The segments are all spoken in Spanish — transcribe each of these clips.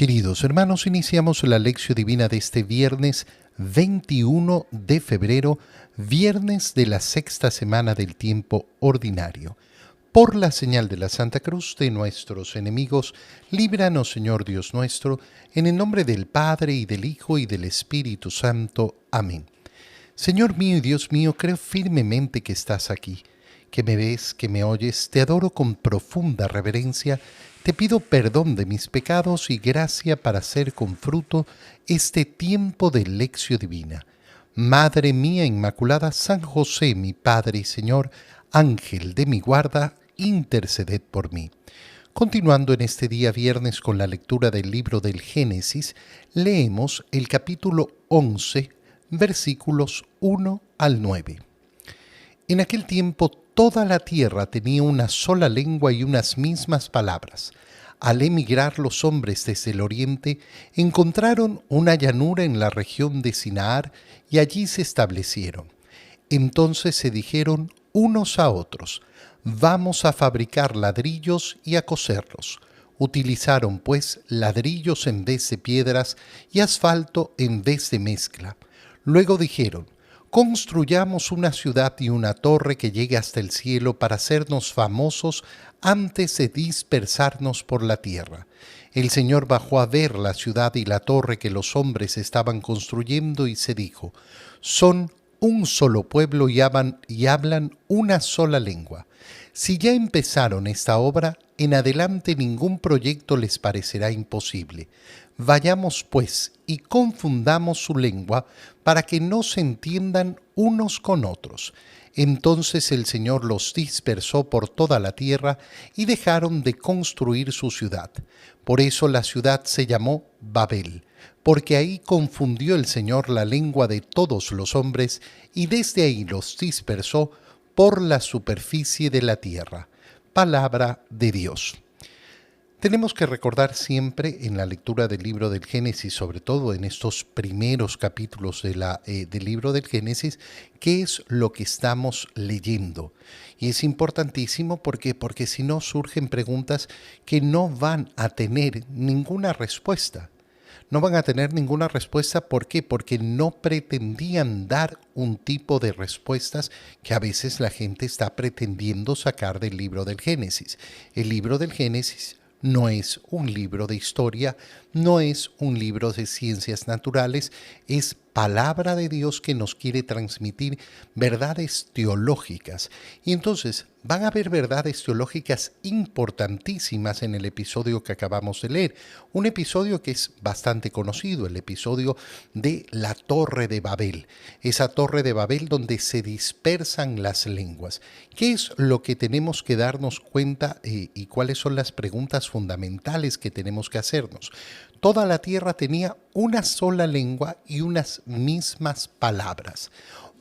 Queridos hermanos, iniciamos la lección divina de este viernes 21 de febrero, viernes de la sexta semana del tiempo ordinario. Por la señal de la Santa Cruz de nuestros enemigos, líbranos, Señor Dios nuestro, en el nombre del Padre, y del Hijo, y del Espíritu Santo. Amén. Señor mío y Dios mío, creo firmemente que estás aquí, que me ves, que me oyes, te adoro con profunda reverencia, te pido perdón de mis pecados y gracia para hacer con fruto este tiempo de lección divina. Madre mía Inmaculada, San José, mi Padre y Señor, Ángel de mi guarda, interceded por mí. Continuando en este día viernes con la lectura del libro del Génesis, leemos el capítulo 11, versículos 1 al 9. En aquel tiempo toda la tierra tenía una sola lengua y unas mismas palabras. Al emigrar los hombres desde el oriente, encontraron una llanura en la región de Sinaar y allí se establecieron. Entonces se dijeron unos a otros: vamos a fabricar ladrillos y a coserlos. Utilizaron pues ladrillos en vez de piedras y asfalto en vez de mezcla. Luego dijeron: construyamos una ciudad y una torre que llegue hasta el cielo para hacernos famosos antes de dispersarnos por la tierra. El Señor bajó a ver la ciudad y la torre que los hombres estaban construyendo y se dijo: son un solo pueblo y hablan una sola lengua. Si ya empezaron esta obra, en adelante ningún proyecto les parecerá imposible. Vayamos pues y confundamos su lengua para que no se entiendan unos con otros. Entonces el Señor los dispersó por toda la tierra y dejaron de construir su ciudad. Por eso la ciudad se llamó Babel, porque ahí confundió el Señor la lengua de todos los hombres y desde ahí los dispersó por la superficie de la tierra. Palabra de Dios. Tenemos que recordar siempre en la lectura del libro del Génesis, sobre todo en estos primeros capítulos del libro del Génesis, qué es lo que estamos leyendo. Y es importantísimo porque si no surgen preguntas que no van a tener ninguna respuesta. No van a tener ninguna respuesta, ¿por qué? Porque no pretendían dar un tipo de respuestas que a veces la gente está pretendiendo sacar del libro del Génesis. El libro del Génesis no es un libro de historia, no es un libro de ciencias naturales, es palabra de Dios que nos quiere transmitir verdades teológicas. Y entonces van a haber verdades teológicas importantísimas en el episodio que acabamos de leer. Un episodio que es bastante conocido, el episodio de la Torre de Babel. Esa Torre de Babel donde se dispersan las lenguas. ¿Qué es lo que tenemos que darnos cuenta y cuáles son las preguntas fundamentales que tenemos que hacernos? Toda la tierra tenía una sola lengua y unas mismas palabras.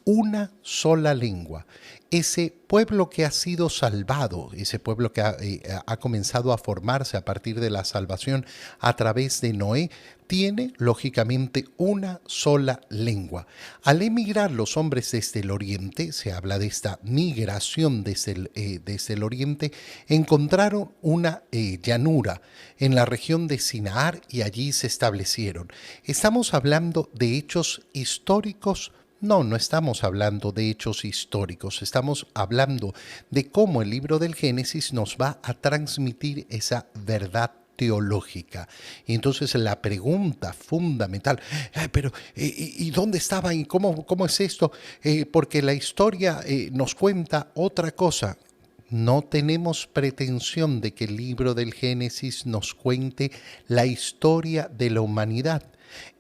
Una sola lengua. Ese pueblo que ha sido salvado, ese pueblo que ha comenzado a formarse a partir de la salvación a través de Noé, tiene lógicamente una sola lengua. Al emigrar los hombres desde el oriente, se habla de esta migración desde el oriente, encontraron una llanura en la región de Sinaar y allí se establecieron. Estamos hablando de hechos históricos. No estamos hablando de hechos históricos, estamos hablando de cómo el libro del Génesis nos va a transmitir esa verdad teológica. Y entonces la pregunta fundamental, pero ¿y dónde estaban? ¿Y cómo es esto? Porque la historia nos cuenta otra cosa. No tenemos pretensión de que el libro del Génesis nos cuente la historia de la humanidad.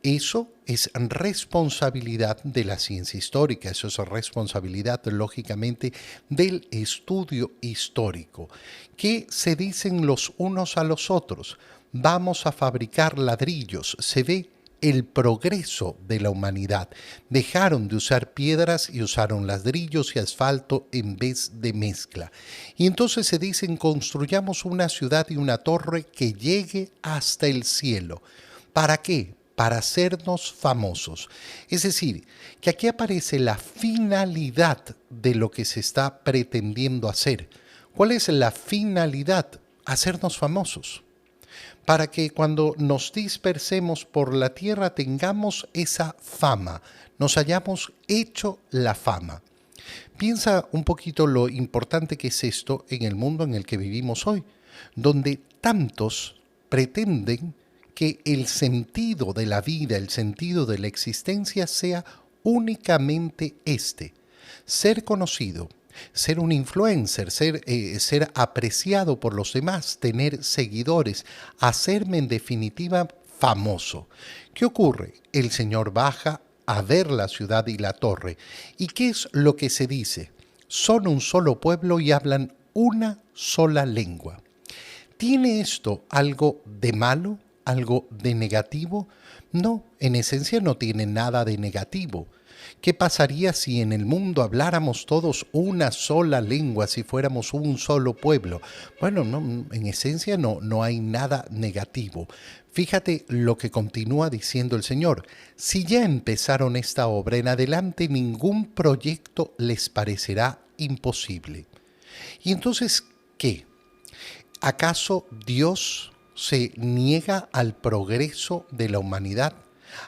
Eso es responsabilidad de la ciencia histórica, eso es responsabilidad, lógicamente, del estudio histórico. ¿Qué se dicen los unos a los otros? Vamos a fabricar ladrillos. Se ve el progreso de la humanidad. Dejaron de usar piedras y usaron ladrillos y asfalto en vez de mezcla. Y entonces se dicen: construyamos una ciudad y una torre que llegue hasta el cielo. ¿Para qué? Para hacernos famosos. Es decir, que aquí aparece la finalidad de lo que se está pretendiendo hacer. ¿Cuál es la finalidad? Hacernos famosos. para que cuando nos dispersemos por la tierra tengamos esa fama, nos hayamos hecho la fama. Piensa un poquito lo importante que es esto en el mundo en el que vivimos hoy, donde tantos pretenden que el sentido de la vida, el sentido de la existencia sea únicamente este: ser conocido, ser un influencer, ser apreciado por los demás, tener seguidores, hacerme en definitiva famoso. ¿Qué ocurre? El Señor baja a ver la ciudad y la torre. ¿Y qué es lo que se dice? Son un solo pueblo y hablan una sola lengua. ¿Tiene esto algo de malo? ¿Algo de negativo? No, en esencia no tiene nada de negativo. ¿Qué pasaría si en el mundo habláramos todos una sola lengua, si fuéramos un solo pueblo? Bueno, no, en esencia no hay nada negativo. Fíjate lo que continúa diciendo el Señor. Si ya empezaron esta obra en adelante, ningún proyecto les parecerá imposible. ¿Y entonces qué? ¿Acaso Dios se niega al progreso de la humanidad?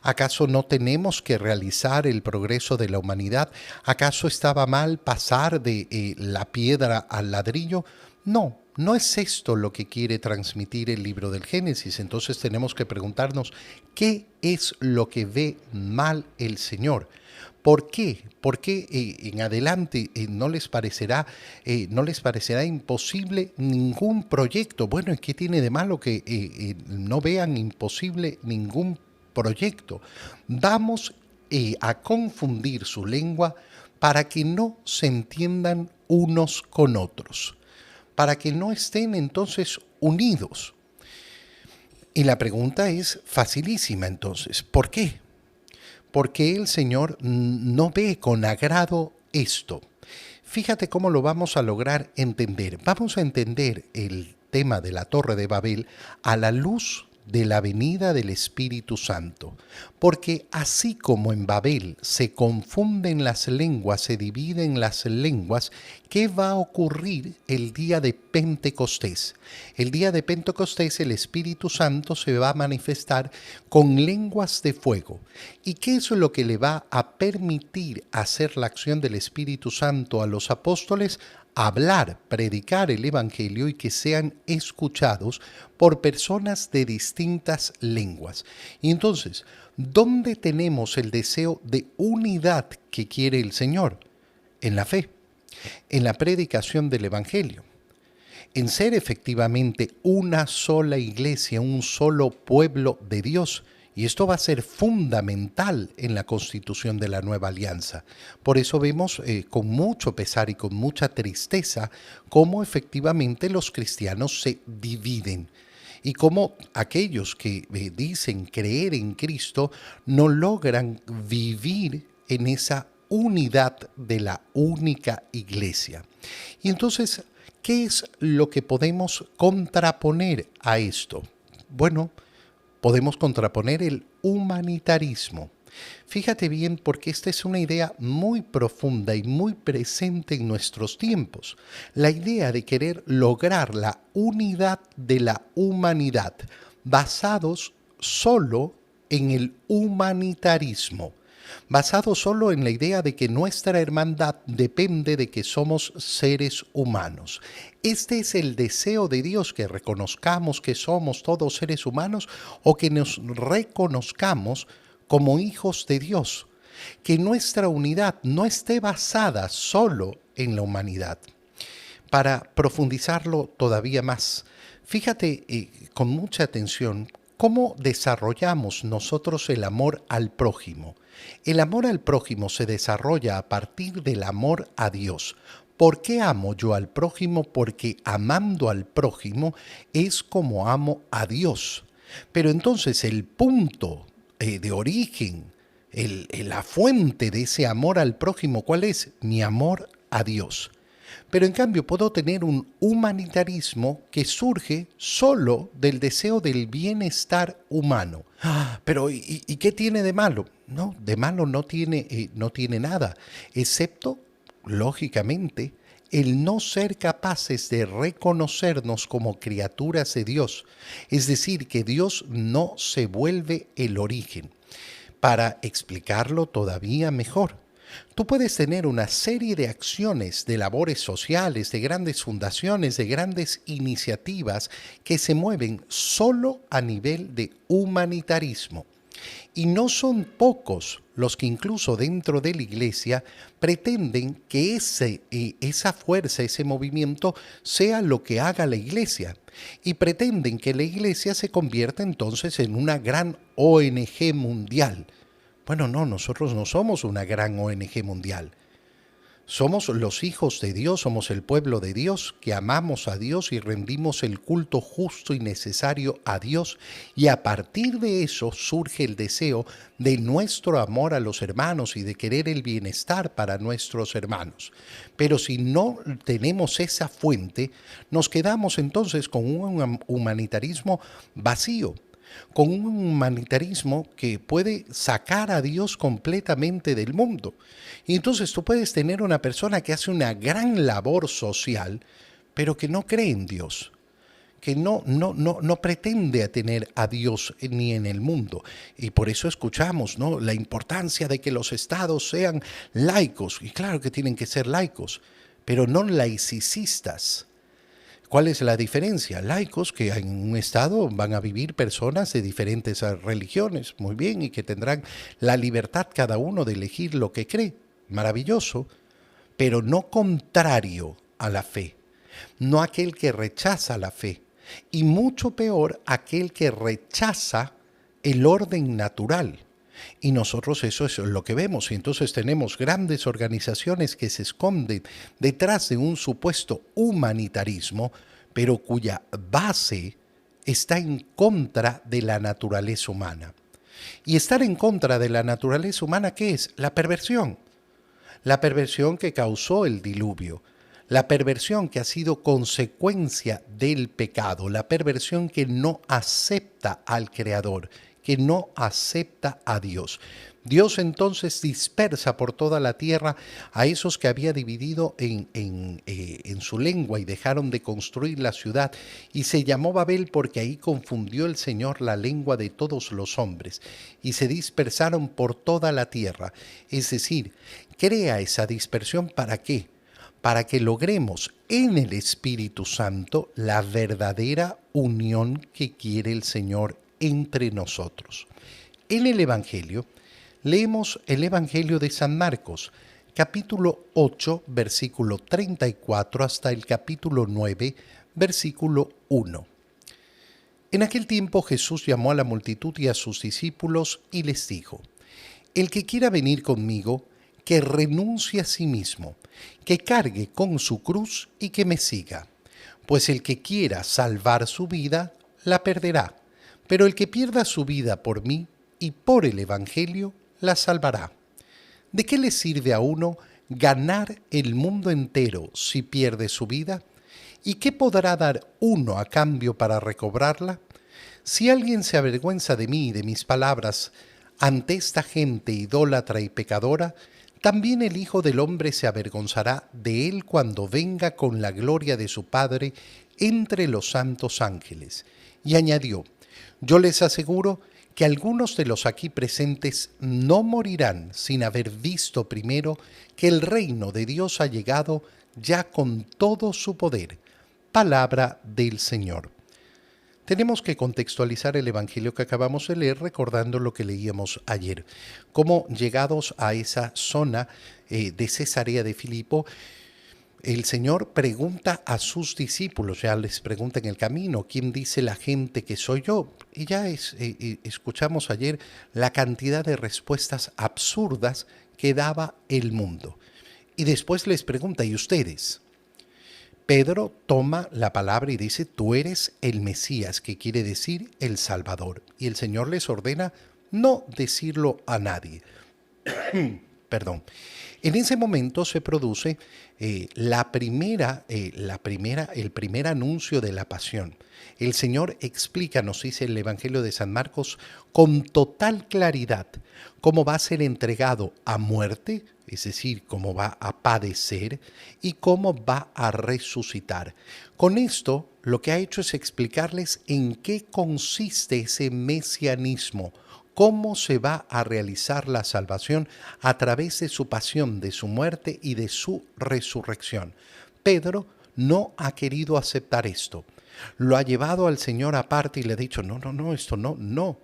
¿Acaso no tenemos que realizar el progreso de la humanidad? ¿Acaso estaba mal pasar de la piedra al ladrillo? No, no es esto lo que quiere transmitir el libro del Génesis. Entonces tenemos que preguntarnos, ¿qué es lo que ve mal el Señor? ¿Por qué? ¿Por qué en adelante no les parecerá imposible ningún proyecto? Bueno, ¿y qué tiene de malo que no vean imposible ningún proyecto? Vamos a confundir su lengua para que no se entiendan unos con otros, para que no estén entonces unidos. Y la pregunta es facilísima entonces, ¿por qué? Porque el Señor no ve con agrado esto. Fíjate cómo lo vamos a lograr entender. Vamos a entender el tema de la Torre de Babel a la luz de la venida del Espíritu Santo. Porque así como en Babel se confunden las lenguas, se dividen las lenguas, ¿qué va a ocurrir el día de Pentecostés? El día de Pentecostés el Espíritu Santo se va a manifestar con lenguas de fuego. ¿Y qué es lo que le va a permitir hacer la acción del Espíritu Santo a los apóstoles? Hablar, predicar el Evangelio y que sean escuchados por personas de distintas lenguas. Y entonces, ¿dónde tenemos el deseo de unidad que quiere el Señor? En la fe, en la predicación del Evangelio, en ser efectivamente una sola iglesia, un solo pueblo de Dios. Y esto va a ser fundamental en la constitución de la nueva alianza. Por eso vemos con mucho pesar y con mucha tristeza cómo efectivamente los cristianos se dividen y cómo aquellos que dicen creer en Cristo no logran vivir en esa unidad de la única iglesia. Y entonces, ¿qué es lo que podemos contraponer a esto? Bueno, podemos contraponer el humanitarismo. Fíjate bien, porque esta es una idea muy profunda y muy presente en nuestros tiempos. La idea de querer lograr la unidad de la humanidad, basados solo en el humanitarismo, basado solo en la idea de que nuestra hermandad depende de que somos seres humanos. Este es el deseo de Dios, que reconozcamos que somos todos seres humanos o que nos reconozcamos como hijos de Dios, que nuestra unidad no esté basada solo en la humanidad. Para profundizarlo todavía más, fíjate con mucha atención cómo desarrollamos nosotros el amor al prójimo. El amor al prójimo se desarrolla a partir del amor a Dios. ¿Por qué amo yo al prójimo? Porque amando al prójimo es como amo a Dios. Pero entonces el punto de origen, la fuente de ese amor al prójimo, ¿cuál es? Mi amor a Dios. Pero en cambio puedo tener un humanitarismo que surge solo del deseo del bienestar humano. Pero ¿y qué tiene de malo? No, de malo no tiene nada, excepto, lógicamente, el no ser capaces de reconocernos como criaturas de Dios, es decir, que Dios no se vuelve el origen. Para explicarlo todavía mejor, tú puedes tener una serie de acciones, de labores sociales, de grandes fundaciones, de grandes iniciativas que se mueven solo a nivel de humanitarismo. Y no son pocos los que incluso dentro de la iglesia pretenden que esa fuerza, ese movimiento sea lo que haga la iglesia. Y pretenden que la iglesia se convierta entonces en una gran ONG mundial. Bueno, no, nosotros no somos una gran ONG mundial. Somos los hijos de Dios, somos el pueblo de Dios, que amamos a Dios y rendimos el culto justo y necesario a Dios. Y a partir de eso surge el deseo de nuestro amor a los hermanos y de querer el bienestar para nuestros hermanos. Pero si no tenemos esa fuente, nos quedamos entonces con un humanitarismo vacío, con un humanitarismo que puede sacar a Dios completamente del mundo. Y entonces tú puedes tener una persona que hace una gran labor social, pero que no cree en Dios, que no pretende tener a Dios ni en el mundo. Y por eso escuchamos, ¿no?, la importancia de que los estados sean laicos. Y claro que tienen que ser laicos, pero no laicistas. ¿Cuál es la diferencia? Laicos, que en un estado van a vivir personas de diferentes religiones, muy bien, y que tendrán la libertad cada uno de elegir lo que cree, maravilloso, pero no contrario a la fe, no aquel que rechaza la fe, y mucho peor aquel que rechaza el orden natural. Y nosotros eso es lo que vemos. Y entonces tenemos grandes organizaciones que se esconden detrás de un supuesto humanitarismo, pero cuya base está en contra de la naturaleza humana. Y estar en contra de la naturaleza humana, ¿qué es? La perversión. La perversión que causó el diluvio. La perversión que ha sido consecuencia del pecado. La perversión que no acepta al Creador, que no acepta a Dios. Dios entonces dispersa por toda la tierra a esos que había dividido en su lengua y dejaron de construir la ciudad. Y se llamó Babel porque ahí confundió el Señor la lengua de todos los hombres. Y se dispersaron por toda la tierra. Es decir, crea esa dispersión ¿para qué? Para que logremos en el Espíritu Santo la verdadera unión que quiere el Señor entre nosotros. En el Evangelio, leemos el Evangelio de San Marcos, capítulo 8, versículo 34 hasta el capítulo 9, versículo 1. En aquel tiempo Jesús llamó a la multitud y a sus discípulos y les dijo: El que quiera venir conmigo, que renuncie a sí mismo, que cargue con su cruz y que me siga. Pues el que quiera salvar su vida, la perderá, pero el que pierda su vida por mí y por el Evangelio, la salvará. ¿De qué le sirve a uno ganar el mundo entero si pierde su vida? ¿Y qué podrá dar uno a cambio para recobrarla? Si alguien se avergüenza de mí y de mis palabras ante esta gente idólatra y pecadora, también el Hijo del Hombre se avergonzará de él cuando venga con la gloria de su Padre entre los santos ángeles. Y añadió: Yo les aseguro que algunos de los aquí presentes no morirán sin haber visto primero que el reino de Dios ha llegado ya con todo su poder. Palabra del Señor. Tenemos que contextualizar el Evangelio que acabamos de leer recordando lo que leíamos ayer. Cómo llegados a esa zona de Cesarea de Filipo, el Señor pregunta a sus discípulos, ya les pregunta en el camino: ¿quién dice la gente que soy yo? Y ya escuchamos ayer la cantidad de respuestas absurdas que daba el mundo. Y después les pregunta: ¿y ustedes? Pedro toma la palabra y dice: tú eres el Mesías, que quiere decir el Salvador. Y el Señor les ordena no decirlo a nadie. Perdón. En ese momento se produce el primer anuncio de la pasión. El Señor explica, nos dice el Evangelio de San Marcos, con total claridad cómo va a ser entregado a muerte, es decir, cómo va a padecer y cómo va a resucitar. Con esto, lo que ha hecho es explicarles en qué consiste ese mesianismo, cómo se va a realizar la salvación a través de su pasión, de su muerte y de su resurrección. Pedro no ha querido aceptar esto. Lo ha llevado al Señor aparte y le ha dicho, no, no, no, esto no, no.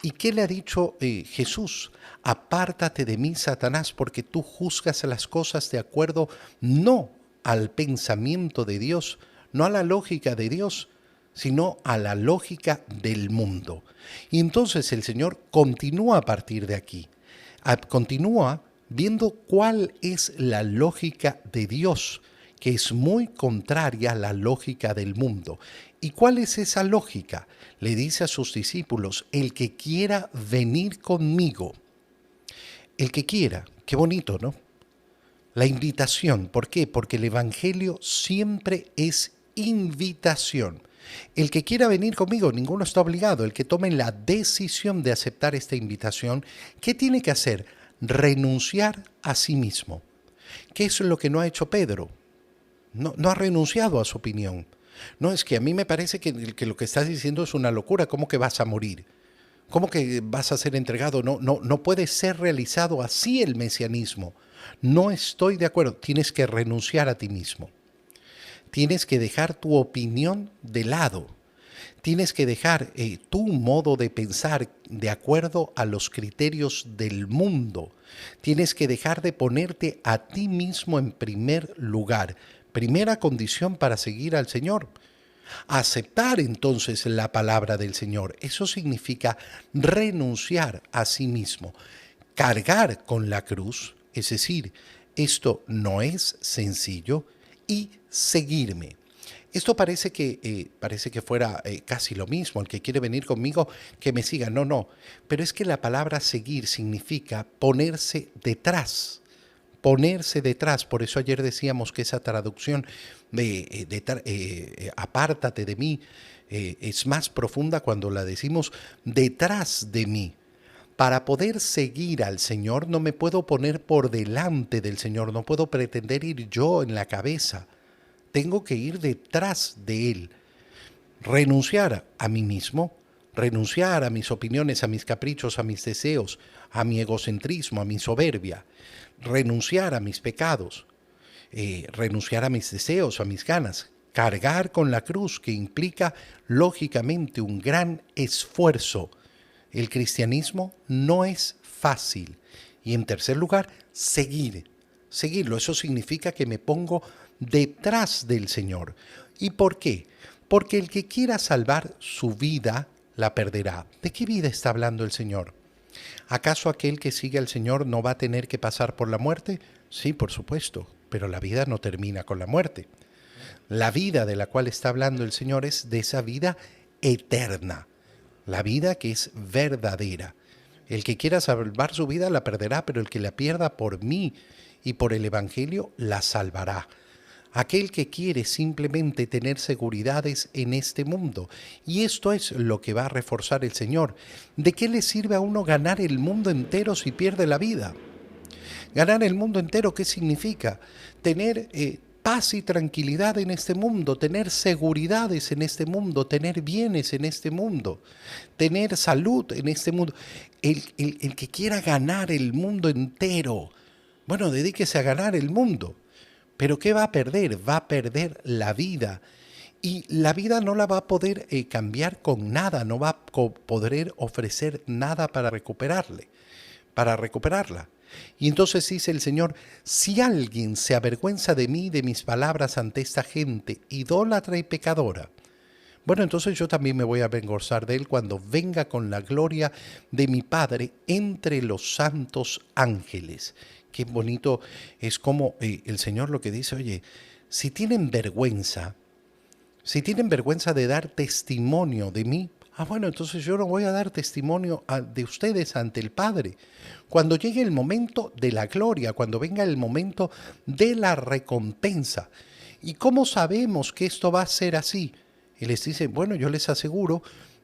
¿Y qué le ha dicho Jesús? Apártate de mí, Satanás, porque tú juzgas las cosas de acuerdo no al pensamiento de Dios, no a la lógica de Dios, sino a la lógica del mundo. Y entonces el Señor continúa a partir de aquí, continúa viendo cuál es la lógica de Dios, que es muy contraria a la lógica del mundo. ¿Y cuál es esa lógica? Le dice a sus discípulos, el que quiera venir conmigo, el que quiera, qué bonito, ¿no? La invitación, ¿por qué? Porque el Evangelio siempre es invitación. El que quiera venir conmigo, ninguno está obligado. El que tome la decisión de aceptar esta invitación, ¿qué tiene que hacer? Renunciar a sí mismo. ¿Qué es lo que no ha hecho Pedro? No ha renunciado a su opinión. No, es que a mí me parece que lo que estás diciendo es una locura. ¿Cómo que vas a morir? ¿Cómo que vas a ser entregado? No puede ser realizado así el mesianismo. No estoy de acuerdo. Tienes que renunciar a ti mismo. Tienes que dejar tu opinión de lado. Tienes que dejar tu modo de pensar de acuerdo a los criterios del mundo. Tienes que dejar de ponerte a ti mismo en primer lugar. Primera condición para seguir al Señor. Aceptar entonces la palabra del Señor. Eso significa renunciar a sí mismo. Cargar con la cruz, es decir, esto no es sencillo, y seguirme. Esto parece que fuera casi lo mismo, el que quiere venir conmigo, que me siga. No, pero es que la palabra seguir significa ponerse detrás. Ponerse detrás, por eso ayer decíamos que esa traducción apártate de mí es más profunda cuando la decimos detrás de mí. Para poder seguir al Señor no me puedo poner por delante del Señor, no puedo pretender ir yo en la cabeza. Tengo que ir detrás de Él. Renunciar a mí mismo, renunciar a mis opiniones, a mis caprichos, a mis deseos, a mi egocentrismo, a mi soberbia. Renunciar a mis pecados, renunciar a mis deseos, a mis ganas. Cargar con la cruz, que implica lógicamente un gran esfuerzo. El cristianismo no es fácil. Y en tercer lugar, seguirlo. Eso significa que me pongo detrás del Señor. ¿Y por qué? Porque el que quiera salvar su vida, la perderá. ¿De qué vida está hablando el Señor? ¿Acaso aquel que sigue al Señor no va a tener que pasar por la muerte? Sí, por supuesto, pero la vida no termina con la muerte. La vida de la cual está hablando el Señor es de esa vida eterna, la vida que es verdadera. El que quiera salvar su vida la perderá, pero el que la pierda por mí y por el Evangelio la salvará. Aquel que quiere simplemente tener seguridades en este mundo. Y esto es lo que va a reforzar el Señor. ¿De qué le sirve a uno ganar el mundo entero si pierde la vida? Ganar el mundo entero, ¿qué significa? Tener paz y tranquilidad en este mundo, tener seguridades en este mundo, tener bienes en este mundo, tener salud en este mundo. El que quiera ganar el mundo entero, bueno, dedíquese a ganar el mundo. Pero ¿qué va a perder? Va a perder la vida. Y la vida no la va a poder cambiar con nada, no va a poder ofrecer nada para recuperarla. Y entonces dice el Señor, si alguien se avergüenza de mí y de mis palabras ante esta gente idólatra y pecadora, bueno, entonces yo también me voy a avergonzar de él cuando venga con la gloria de mi Padre entre los santos ángeles. Qué bonito es como el Señor lo que dice, oye, si tienen vergüenza de dar testimonio de mí, bueno, entonces yo no voy a dar testimonio de ustedes ante el Padre. Cuando llegue el momento de la gloria, cuando venga el momento de la recompensa. ¿Y cómo sabemos que esto va a ser así? Y les dice, bueno, yo les aseguro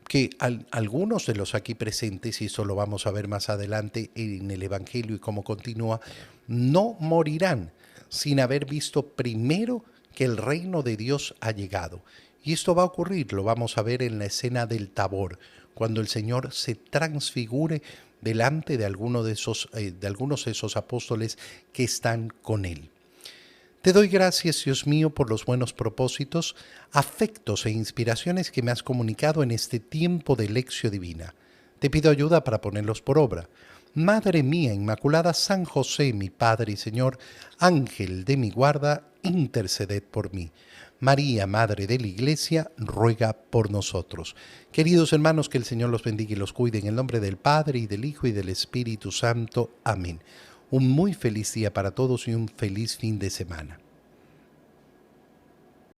que algunos de los aquí presentes, y eso lo vamos a ver más adelante en el Evangelio y cómo continúa, no morirán sin haber visto primero que el reino de Dios ha llegado. Y esto va a ocurrir, lo vamos a ver en la escena del Tabor, cuando el Señor se transfigure delante de, de algunos de esos apóstoles que están con Él. Te doy gracias, Dios mío, por los buenos propósitos, afectos e inspiraciones que me has comunicado en este tiempo de lección divina. Te pido ayuda para ponerlos por obra. Madre mía Inmaculada, San José, mi Padre y Señor, Ángel de mi guarda, interceded por mí. María, Madre de la Iglesia, ruega por nosotros. Queridos hermanos, que el Señor los bendiga y los cuide en el nombre del Padre, y del Hijo, y del Espíritu Santo. Amén. Un muy feliz día para todos y un feliz fin de semana.